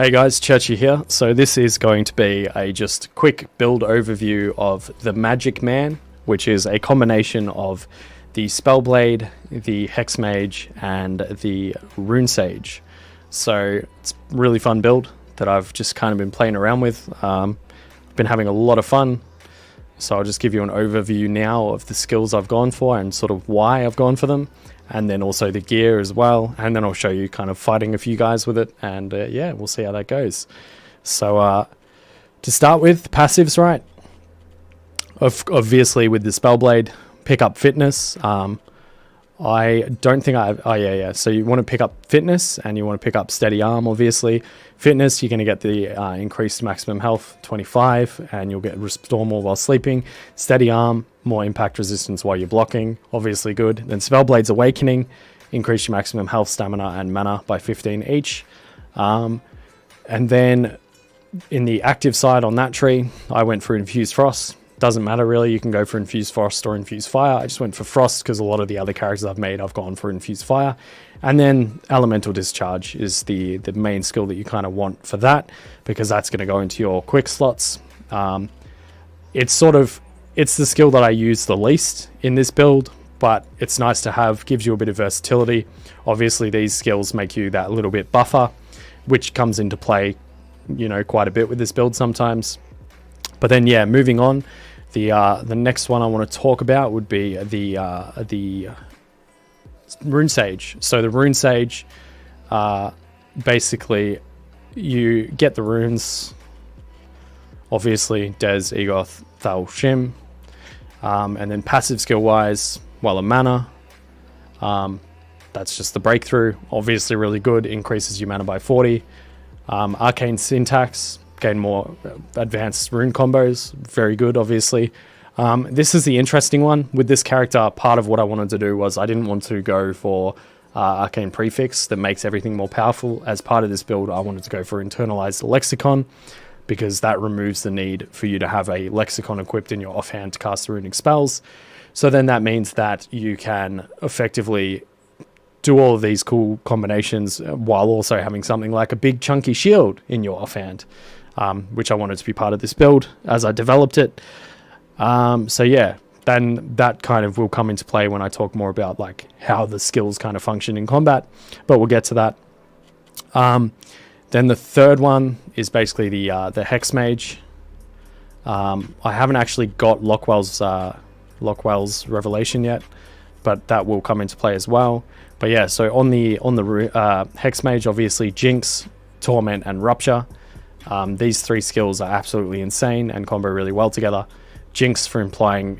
Hey guys, Churchy here. So this is going to be a just quick build overview of the Magic Man, which is a combination of the Spellblade, the Hex Mage, and the Rune Sage. So it's a really fun build that I've just kind of been playing around with. Been having a lot of fun. So I'll just give you an overview now of the skills I've gone for and sort of why I've gone for them. And then also the gear as well, and then I'll show you kind of fighting a few guys with it, and yeah, we'll see how that goes. So to start with, passives, right? Obviously with the Spellblade, pick up Fitness. I don't think yeah. So you want to pick up Fitness, and you want to pick up Steady Arm, obviously. Fitness, you're going to get the increased maximum health, 25, and you'll get Restore more while sleeping. Steady Arm, more impact resistance while you're blocking, obviously good. Then Spellblade's Awakening, increase your maximum health, stamina, and mana by 15 each. And then in the active side on that tree, I went for Infused Frost. Doesn't matter really, you can go for Infused Frost or Infused Fire. I just went for Frost because a lot of the other characters I've made, I've gone for Infused Fire. And then Elemental Discharge is the main skill that you kind of want for that, because that's going to go into your quick slots. It's the skill that I use the least in this build, but it's nice to have, gives you a bit of versatility. Obviously these skills make you that little bit buffer, which comes into play, you know, quite a bit with this build sometimes. But then yeah, moving on, the next one I want to talk about would be the Rune Sage. So the Rune Sage, basically you get the runes, obviously Des, Egoth, Thal, Shim, and then passive skill wise, well, a mana, that's just the breakthrough, obviously really good, increases your mana by 40. Arcane Syntax, gain more advanced rune combos, very good obviously. This is the interesting one with this character. Part of what I wanted to do was I didn't want to go for Arcane Prefix that makes everything more powerful. As part of this build, I wanted to go for Internalized Lexicon, because that removes the need for you to have a lexicon equipped in your offhand to cast the runic spells. So then that means that you can effectively do all of these cool combinations while also having something like a big chunky shield in your offhand, which I wanted to be part of this build as I developed it. So yeah, then that kind of will come into play when I talk more about like how the skills kind of function in combat, but we'll get to that. Then the third one is basically the Hex Mage. I haven't actually got Lockwell's Revelation yet, but that will come into play as well. But yeah, so on the Hex Mage, obviously Jinx, Torment, and Rupture. These three skills are absolutely insane and combo really well together. Jinx for implying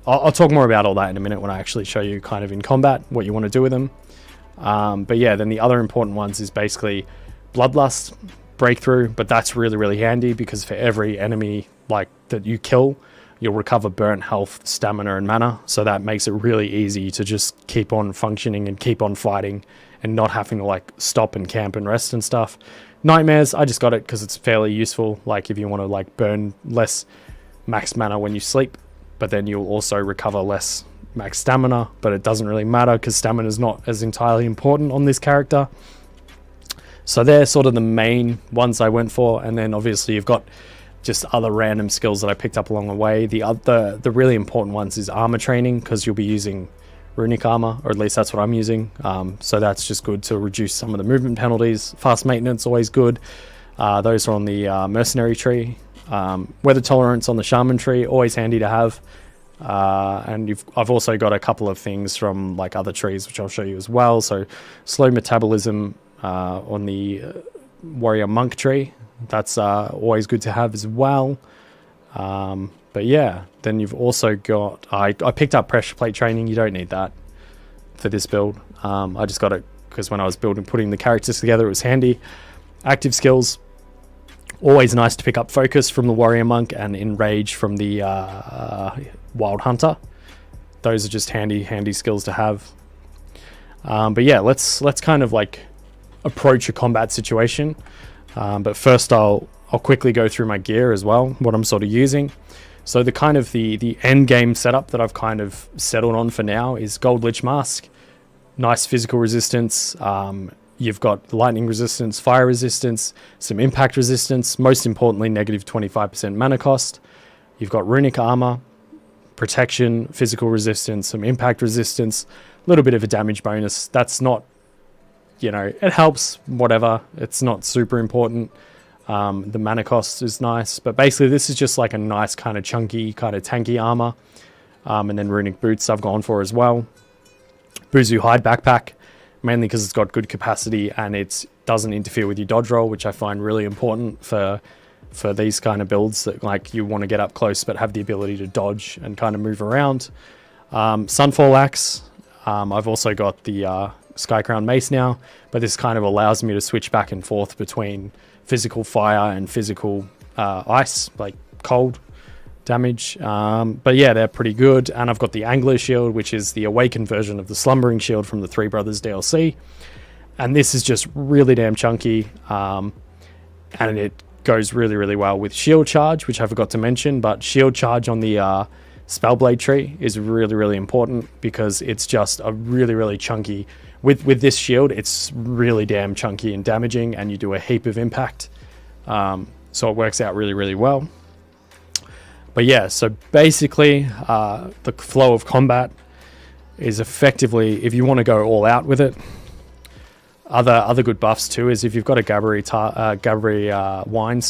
I'll talk more about all that in a minute when I actually show you kind of in combat what you want to do with them. But yeah, then the other important ones is basically Bloodlust, Breakthrough, but that's really, really handy because for every enemy like that you kill, you'll recover burnt health, stamina, and mana. So that makes it really easy to just keep on functioning and keep on fighting and not having to like stop and camp and rest and stuff. Nightmares, I just got it because it's fairly useful. Like if you want to like burn less max mana when you sleep, but then you'll also recover less max stamina, but it doesn't really matter because stamina is not as entirely important on this character. So they're sort of the main ones I went for, and then obviously you've got just other random skills that I picked up along the way. The really important ones is armor training, because you'll be using runic armor, or at least that's what I'm using. So that's just good to reduce some of the movement penalties. Fast maintenance, always good. Those are on the mercenary tree. Weather tolerance on the shaman tree, always handy to have. And I've also got a couple of things from like other trees, which I'll show you as well. So slow metabolism on the warrior monk tree, that's always good to have as well. But yeah, then you've also got I picked up pressure plate training. You don't need that for this build. I just got it because when I was putting the characters together, it was handy. Active skills, always nice to pick up focus from the warrior monk and enrage from the wild hunter. Those are just handy skills to have. But yeah, let's kind of like approach a combat situation. But first I'll quickly go through my gear as well, what I'm sort of using. So the kind of the end game setup that I've kind of settled on for now is Gold Lich Mask, nice physical resistance, You've got lightning resistance, fire resistance, some impact resistance, most importantly, negative 25% mana cost. You've got runic armor, protection, physical resistance, some impact resistance, a little bit of a damage bonus. That's not, you know, it helps, whatever. It's not super important. The mana cost is nice, but basically this is just like a nice kind of chunky, kind of tanky armor. And then runic boots I've gone for as well. Buzu hide backpack, mainly because it's got good capacity and it doesn't interfere with your dodge roll, which I find really important for these kind of builds that like you want to get up close but have the ability to dodge and kind of move around. Sunfall axe. I've also got the Skycrown mace now, but this kind of allows me to switch back and forth between physical fire and physical ice, like cold damage. But yeah, they're pretty good. And I've got the Angler shield, which is the awakened version of the Slumbering shield from the Three Brothers DLC. And this is just really damn chunky. And it goes really, really well with shield charge, which I forgot to mention, but shield charge on the Spellblade tree is really, really important because it's just a really, really chunky. With this shield, it's really damn chunky and damaging, and you do a heap of impact. So it works out really, really well. But yeah, so basically, the flow of combat is effectively, if you want to go all out with it, other good buffs too is if you've got a Gabri wine,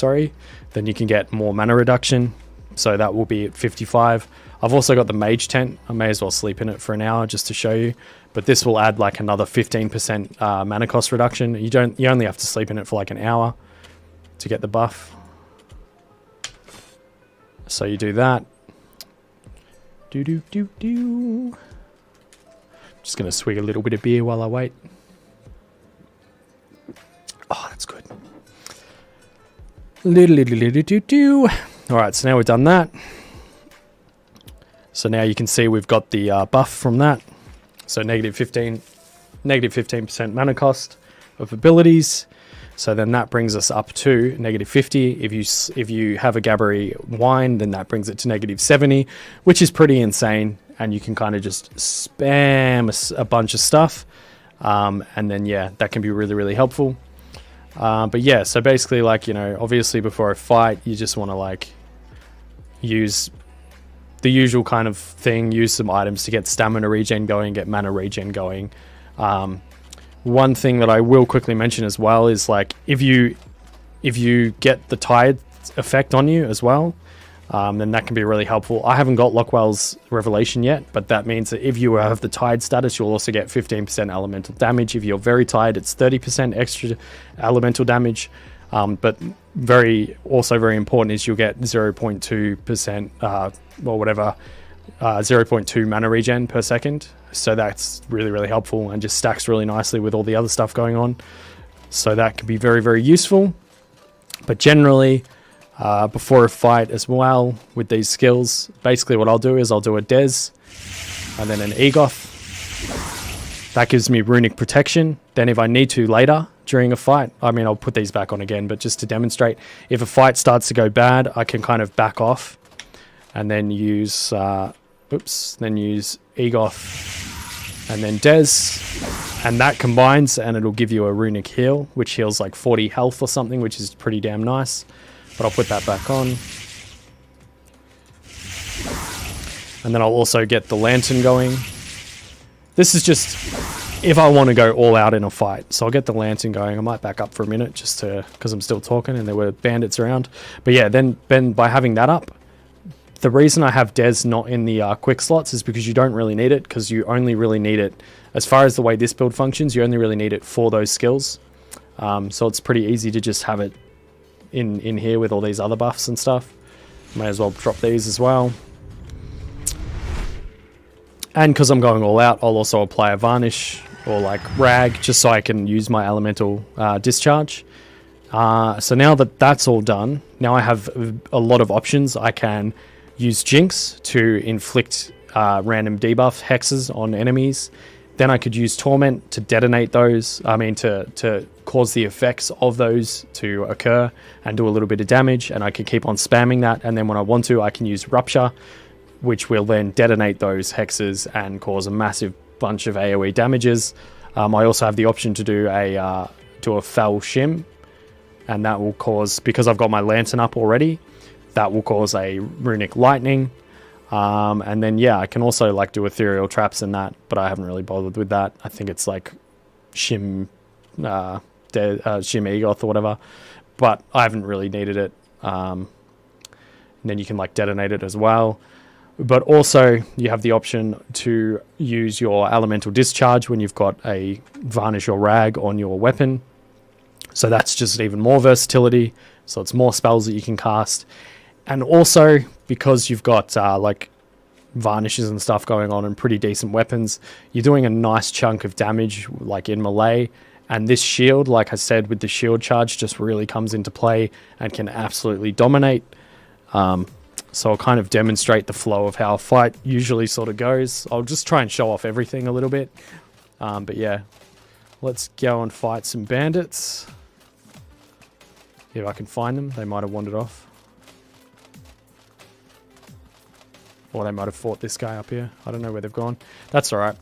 then you can get more mana reduction. So that will be at 55. I've also got the mage tent. I may as well sleep in it for an hour just to show you. But this will add like another 15% mana cost reduction. You only have to sleep in it for like an hour to get the buff. So you do that. Just gonna swig a little bit of beer while I wait. Oh, that's good. Alright, so now we've done that. So now you can see we've got the buff from that. So negative 15% mana cost of abilities. So then that brings us up to negative 50. If you have a Gabri wine, then that brings it to negative 70, which is pretty insane. And you can kind of just spam a bunch of stuff. And then, yeah, that can be really, really helpful. But yeah, so basically, like, you know, obviously before a fight, you just want to like use the usual kind of thing, use some items to get stamina regen going, get mana regen going. One thing that I will quickly mention as well is like if you get the tide effect on you as well, then that can be really helpful. I haven't got Lockwell's Revelation yet, but that means that if you have the tide status, you'll also get 15% elemental damage. If you're very tired, it's 30% extra elemental damage. But very important is you'll get 0.2% or whatever, 0.2 mana regen per second. So that's really, really helpful and just stacks really nicely with all the other stuff going on. So that can be very, very useful. But generally, before a fight as well with these skills, basically what I'll do is I'll do a Des and then an Egoth. That gives me runic protection. Then if I need to later during a fight, I mean, I'll put these back on again, but just to demonstrate, if a fight starts to go bad, I can kind of back off and then use, use Egoth and then Des, and that combines and it'll give you a runic heal, which heals like 40 health or something, which is pretty damn nice. But I'll put that back on. And then I'll also get the lantern going. This is just if I want to go all out in a fight. So I'll get the lantern going. I might back up for a minute just to, because I'm still talking and there were bandits around. But yeah, then by having that up, the reason I have Des not in the quick slots is because you don't really need it, because you only really need it, as far as the way this build functions, you only really need it for those skills. So it's pretty easy to just have it in here with all these other buffs and stuff. May as well drop these as well. And because I'm going all out, I'll also apply a varnish or like rag just so I can use my elemental discharge. So now that that's all done, now I have a lot of options. I can use Jinx to inflict random debuff hexes on enemies. Then I could use Torment to detonate those. I mean, to cause the effects of those to occur and do a little bit of damage. And I can keep on spamming that. And then when I want to, I can use Rupture, which will then detonate those hexes and cause a massive bunch of AoE damages. I also have the option to do a fell shim, and that will cause, because I've got my lantern up already, that will cause a runic lightning. And then yeah, I can also like do ethereal traps in that, but I haven't really bothered with that. I think it's like shim Egoth or whatever, but I haven't really needed it. And then you can like detonate it as well. But also you have the option to use your elemental discharge when you've got a varnish or rag on your weapon. So that's just even more versatility. So it's more spells that you can cast. And also because you've got like varnishes and stuff going on and pretty decent weapons, you're doing a nice chunk of damage like in melee. And this shield, like I said, with the shield charge just really comes into play and can absolutely dominate. So I'll kind of demonstrate the flow of how a fight usually sort of goes. I'll just try and show off everything a little bit. But yeah, let's go and fight some bandits. If I can find them, they might have wandered off. Or they might have fought this guy up here. I don't know where they've gone. That's alright.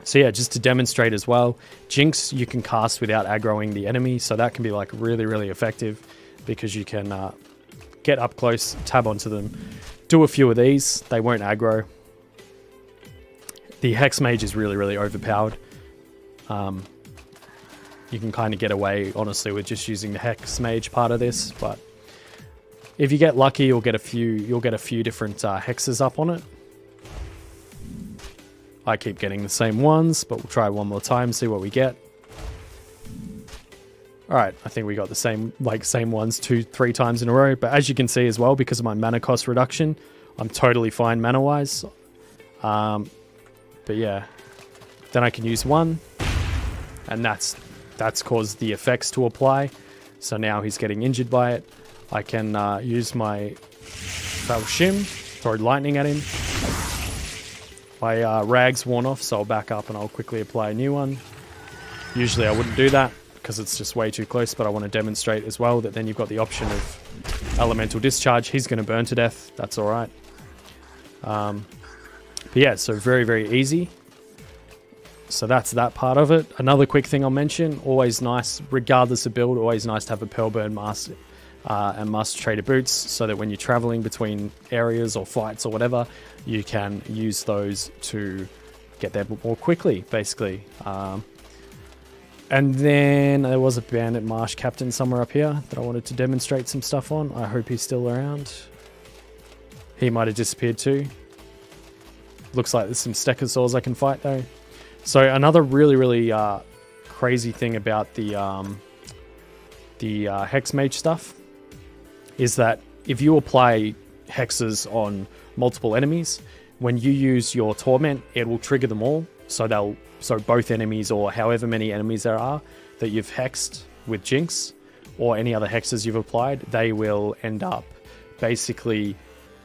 So yeah, just to demonstrate as well, Jinx you can cast without aggroing the enemy. So that can be like really, really effective because you can get up close, tab onto them, do a few of these. They won't aggro. The Hex Mage is really, really overpowered. You can kind of get away, honestly, with just using the Hex Mage part of this, but if you get lucky, you'll get a few different hexes up on it. I keep getting the same ones, but we'll try one more time, see what we get. Alright, I think we got the same ones 2-3 times in a row, but as you can see as well, because of my mana cost reduction, I'm totally fine mana-wise. But yeah, then I can use one, and that's caused the effects to apply. So now he's getting injured by it. I can use my Fel Shim, throw lightning at him. My rag's worn off, so I'll back up and I'll quickly apply a new one. Usually I wouldn't do that because it's just way too close, but I want to demonstrate as well that then you've got the option of elemental discharge. He's going to burn to death. That's all right. But yeah, so very, very easy. So that's that part of it. Another quick thing I'll mention, always nice, regardless of build, always nice to have a Pearlburn mask and Master Trader boots, so that when you're traveling between areas or fights or whatever, you can use those to get there more quickly, basically. And then there was a bandit marsh captain somewhere up here that I wanted to demonstrate some stuff on. I hope he's still around. He might have disappeared too. Looks like there's some stegosaurs I can fight though. So another really, really crazy thing about the Hex Mage stuff is that if you apply hexes on multiple enemies, when you use your Torment, it will trigger them all. So both enemies, or however many enemies there are that you've hexed with Jinx, or any other hexes you've applied, they will end up basically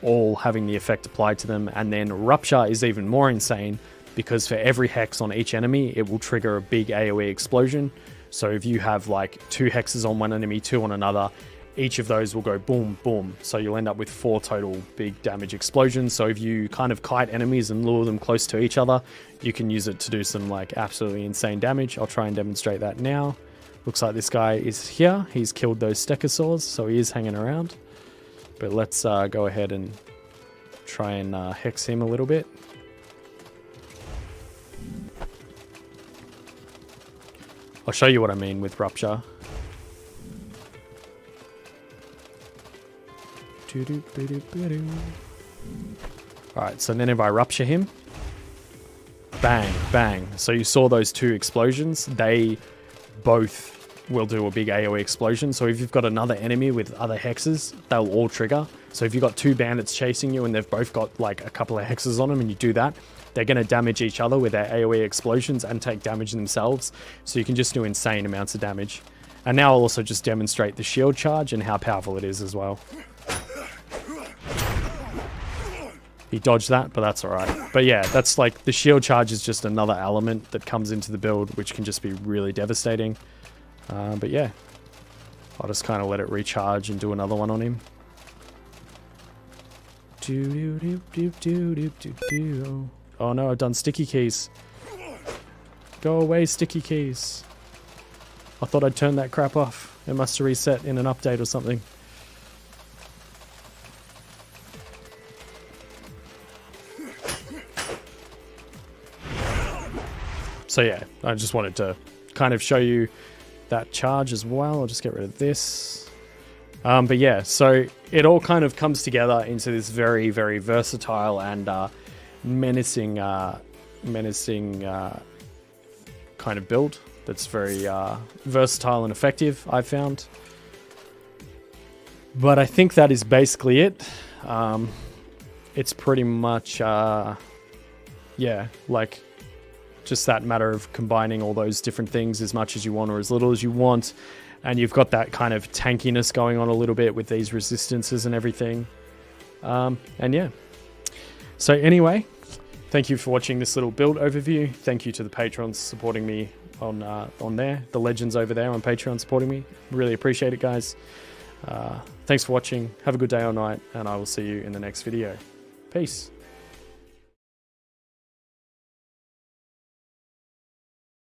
all having the effect applied to them. And then Rupture is even more insane, because for every hex on each enemy, it will trigger a big AoE explosion. So if you have like 2 hexes on one enemy, 2 on another, each of those will go boom, boom. So you'll end up with 4 total big damage explosions. So if you kind of kite enemies and lure them close to each other, you can use it to do some like absolutely insane damage. I'll try and demonstrate that now. Looks like this guy is here. He's killed those stegosaurs, so he is hanging around. But let's go ahead and try and hex him a little bit. I'll show you what I mean with Rupture. Alright, so then if I Rupture him, bang, bang. So you saw those 2 explosions. They both will do a big AoE explosion. So if you've got another enemy with other hexes, they'll all trigger. So if you've got 2 bandits chasing you and they've both got like a couple of hexes on them and you do that, they're going to damage each other with their AoE explosions and take damage themselves. So you can just do insane amounts of damage. And now I'll also just demonstrate the shield charge and how powerful it is as well. He dodged that, but that's alright. But yeah, that's like the shield charge is just another element that comes into the build, which can just be really devastating. But yeah, I'll just kind of let it recharge and do another one on him. Oh no, I've done sticky keys. Go away, sticky keys. I thought I'd turn that crap off. It must have reset in an update or something. So yeah, I just wanted to kind of show you that charge as well. I'll just get rid of this. But yeah, so it all kind of comes together into this very, very versatile and menacing kind of build that's very versatile and effective, I've found. But I think that is basically it. It's pretty much, yeah, like just that matter of combining all those different things as much as you want or as little as you want. And you've got that kind of tankiness going on a little bit with these resistances and everything. And yeah. So anyway, thank you for watching this little build overview. Thank you to the patrons supporting me on there. The legends over there on Patreon supporting me. Really appreciate it, guys. Thanks for watching. Have a good day or night, and I will see you in the next video. Peace.